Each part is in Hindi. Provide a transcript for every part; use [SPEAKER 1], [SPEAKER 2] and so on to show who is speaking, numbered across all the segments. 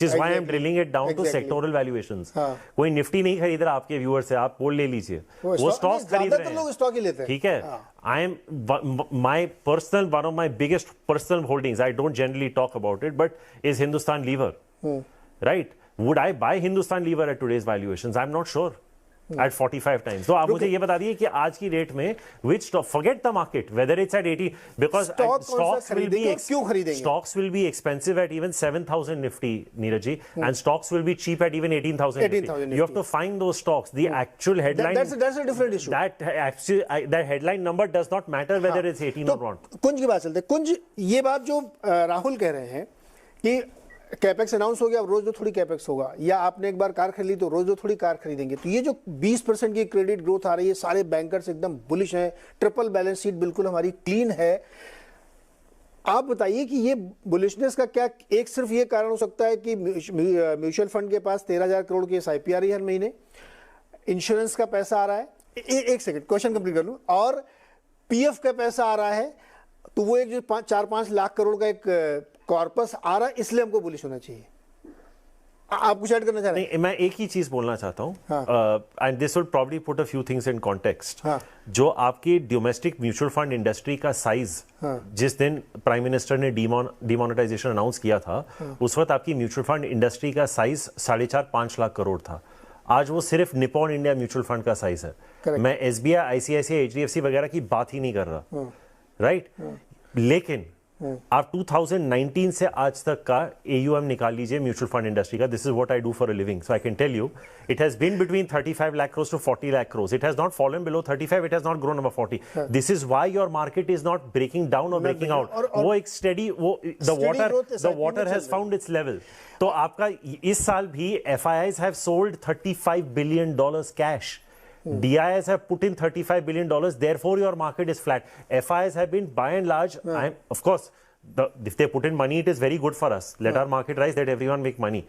[SPEAKER 1] Which is why I'm drilling it down to sectoral valuations. कोई निफ्टी नहीं खरीद रहा आपके व्यूअर से, आप पोल ले लीजिए, वो स्टॉक्स खरीद रहे हैं, लोग स्टॉक ही लेते हैं, ठीक है. I am my personal, one of my biggest personal holdings, I don't generally talk about it, but is Hindustan Lever. Right? Would I buy Hindustan Lever at today's valuations? I'm not sure. At 45 times. तो आप मुझे ये बता दीजिए कि आज की रेट में which stock, forget the market whether it's at 80, because stocks will be expensive at even 7,000 Nifty, Neeraj ji, and stocks will be cheap at even 18,000 Nifty. You have to find those stocks. The actual headline, that's a different issue. That actually that headline number does not matter whether it's 18 or not.
[SPEAKER 2] कुंज की बात चलते, कुंज ये बात जो राहुल कह रहे हैं कि कैपेक्स अनाउंस हो गया, अब रोज जो थोड़ी कैपेक्स होगा, या आपने एक बार कार खरीदी तो रोज जो थोड़ी कार खरीदेंगे, तो ये जो 20% की क्रेडिट ग्रोथ आ रही है, सारे बैंकर्स एकदम बुलिश हैं, ट्रिपल बैलेंस शीट बिल्कुल हमारी क्लीन है. आप बताइए कि ये बुलिशनेस का क्या एक सिर्फ ये कारण हो सकता है कि म्यूचुअल फंड के पास 13,000 करोड़ की SIP आ रही है हर महीने, इंश्योरेंस का पैसा आ रहा है, एक सेकंड क्वेश्चन कंप्लीट कर लूं, और PF का पैसा आ रहा है, तो वो एक जो 4-5 लाख करोड़ का एक कॉर्पस आ रहा है, इसलिए हमको बुलिश होना चाहिए. आप कुछ ऐड करना चाह रहे हैं?
[SPEAKER 1] नहीं, मैं एक ही चीज बोलना चाहता हूं, and this would probably put a few things in context. जो आपकी डोमेस्टिक म्यूचुअल फंड इंडस्ट्री का साइज जिस दिन प्राइम मिनिस्टर ने डिमोनेटाइजेशन अनाउंस किया था, उस वक्त आपकी म्यूचुअल फंड इंडस्ट्री का साइज 4.5-5 लाख करोड़ था. आज वो सिर्फ निपॉन इंडिया म्यूचुअल फंड का साइज है. मैं SBI, ICICI, HDFC वगैरह की बात ही नहीं कर रहा, राइट? लेकिन आप 2019 से आज तक का AUM निकाल लीजिए म्यूचुअल फंड इंडस्ट्री का. This is what I do for a living, so I can tell you it has been between 35 lakh crores to 40 lakh crores. It has not fallen below 35, it has not grown above 40. This is why your market is not breaking down or breaking out. वो एक steady, वो the water has found its level. तो आपका इस साल भी FIIs have sold $35 billion cash. DIIs have put in $35 billion, therefore your market is flat. FIIs have been by and large, of course, if they put in money, it is very good for us. Let our market rise, let everyone make money.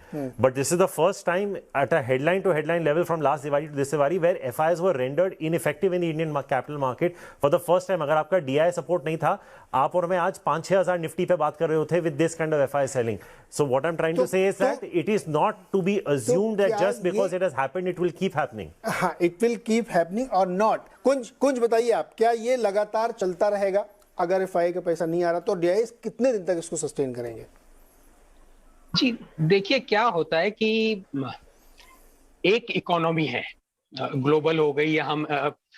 [SPEAKER 1] But this is the first time at a headline to headline level from last Diwali to this Diwali where FIIs were rendered ineffective in the Indian capital market for the first time. अगर आपका DII support नहीं था, आप और मैं आज 5-6 हजार निफ्टी पे बात कर रहे होते with this kind of FII selling. So what I'm trying to say is that it is not to be assumed that just because it has happened, it will keep happening.
[SPEAKER 2] हाँ, it will keep happening or not. कुंज बताइए आप, क्या ये लगातार चलता रहेगा? अगर FII का पैसा नहीं आ रहा तो DIIs कितने दिन तक इसको सस्टेन करेंगे?
[SPEAKER 3] जी देखिए, क्या होता है कि एक इकोनॉमी है, ग्लोबल हो गई, या हम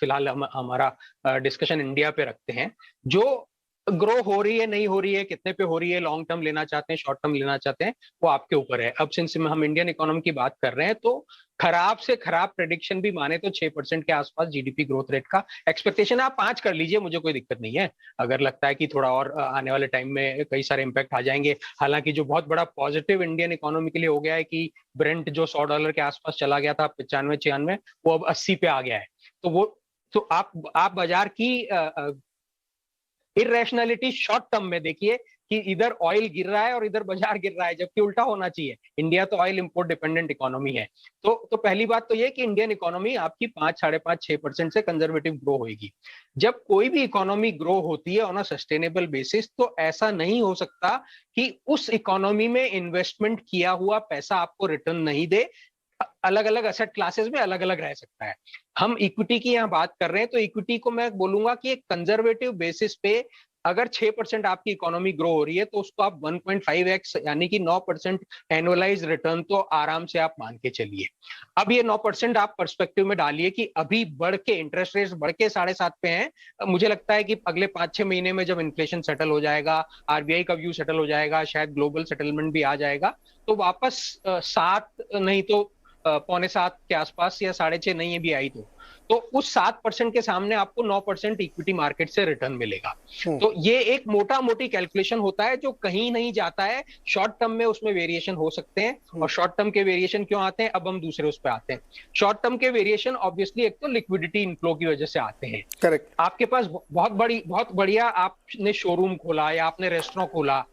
[SPEAKER 3] फिलहाल हमारा डिस्कशन इंडिया पे रखते हैं, जो ग्रो हो रही है, नहीं हो रही है, कितने पे हो रही है, लॉन्ग टर्म लेना चाहते हैं, शॉर्ट टर्म लेना चाहते हैं, वो आपके ऊपर है. अब सिंस हम इंडियन इकोनॉमी की बात कर रहे हैं, तो खराब से खराब प्रेडिक्शन भी माने तो 6% के आसपास GDP ग्रोथ रेट का एक्सपेक्टेशन है. आप 5 कर लीजिए, मुझे कोई दिक्कत नहीं है. अगर लगता है कि थोड़ा और आने वाले टाइम में कई सारे इंपैक्ट आ जाएंगे, हालांकि जो बहुत बड़ा पॉजिटिव इंडियन इकोनॉमी के लिए हो गया है कि ब्रेंट जो $100 के आसपास चला गया था 95-96, वो अब 80 पे आ गया है. तो आप बाजार की इरेशनैलिटी शॉर्ट टर्म में देखिए कि इधर ऑयल गिर रहा है और इधर बाजार गिर रहा है, जबकि उल्टा होना चाहिए. इंडिया तो ऑयल इंपोर्ट डिपेंडेंट इकोनॉमी है. तो पहली बात तो ये कि इंडियन इकोनॉमी आपकी 5-5.5-6% से कंजर्वेटिव ग्रो होगी. जब कोई भी इकोनॉमी ग्रो होती है ऑन अ सस्टेनेबल बेसिस, तो ऐसा नहीं हो सकता कि उस इकोनॉमी में इन्वेस्टमेंट किया हुआ पैसा आपको रिटर्न नहीं दे. अलग अलग एसेट क्लासेस में अलग अलग रह सकता है. हम इक्विटी की यहाँ बात कर रहे हैं, तो इक्विटी को मैं बोलूंगा कि एक कंजर्वेटिव बेसिस पे अगर 6% आपकी इकोनॉमी ग्रो हो रही है, तो उसको आप 1.5x यानी कि 9% एनुअलाइज रिटर्न तो आराम से आप मान के चलिए. अब ये 9% आप पर्सपेक्टिव में डालिए कि अभी बढ़ के इंटरेस्ट रेट्स बढ़ के 7.5 पे हैं. मुझे लगता है कि अगले 5-6 महीने में जब इन्फ्लेशन सेटल हो जाएगा, RBI का व्यू सेटल हो जाएगा, शायद ग्लोबल सेटलमेंट भी आ जाएगा, तो वापस 7 नहीं तो 6.25 के आसपास, या 6.5 नहीं है भी आई तो उस 7% के सामने आपको 9% इक्विटी मार्केट से रिटर्न मिलेगा. तो ये एक मोटी कैलकुलेशन होता है जो कहीं नहीं जाता है. शॉर्ट टर्म में उसमें वेरिएशन हो सकते हैं, और शॉर्ट टर्म के वेरिएशन क्यों आते हैं, अब हम दूसरे उस पर आते हैं. शॉर्ट टर्म के वेरिएशन ऑब्वियसली एक तो लिक्विडिटी इनफ्लो की वजह से आते हैं.
[SPEAKER 2] करेक्ट.
[SPEAKER 3] आपके पास बहुत बढ़िया आपने शोरूम खोला या आपने रेस्टोरेंट खोला,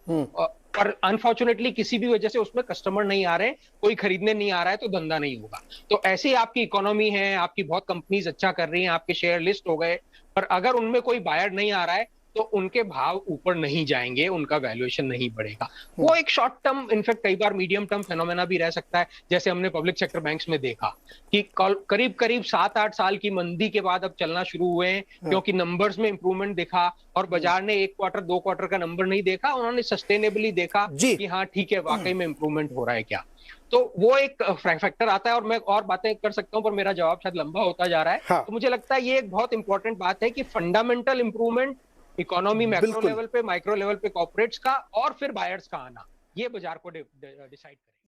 [SPEAKER 3] पर अनफॉर्चुनेटली किसी भी वजह से उसमें कस्टमर नहीं आ रहे, कोई खरीदने नहीं आ रहा है, तो धंधा नहीं होगा. तो ऐसे ही आपकी इकोनॉमी है, आपकी बहुत कंपनीज अच्छा कर रही हैं, आपके शेयर लिस्ट हो गए, पर अगर उनमें कोई बायर नहीं आ रहा है, तो तो उनके भाव ऊपर नहीं जाएंगे, उनका वैल्यूएशन नहीं बढ़ेगा। वो एक शॉर्ट टर्म, इनफैक्ट कई बार मीडियम टर्म फेनोमेना भी रह सकता है, जैसे हमने पब्लिक सेक्टर बैंक्स में देखा कि करीब करीब 7-8 साल की मंदी के बाद अब चलना शुरू हुए हैं, क्योंकि नंबर्स में इंप्रूवमेंट दिखा और बाजार ने 1 क्वार्टर 2 क्वार्टर का नंबर नहीं देखा, उन्होंने सस्टेनेबली देखा कि हाँ ठीक है, वाकई में इंप्रूवमेंट हो रहा है क्या। तो वो एक फैक्टर आता है, और मैं और बातें कर सकता हूं पर मेरा जवाब शायद लंबा होता जा रहा है। हाँ। तो मुझे लगता है ये एक बहुत इंपॉर्टेंट बात है कि fundamental improvement economy macro level पे, माइक्रो लेवल पे कॉर्पोरेट्स का और फिर बायर्स का आना, ये बाजार को डिसाइड करे।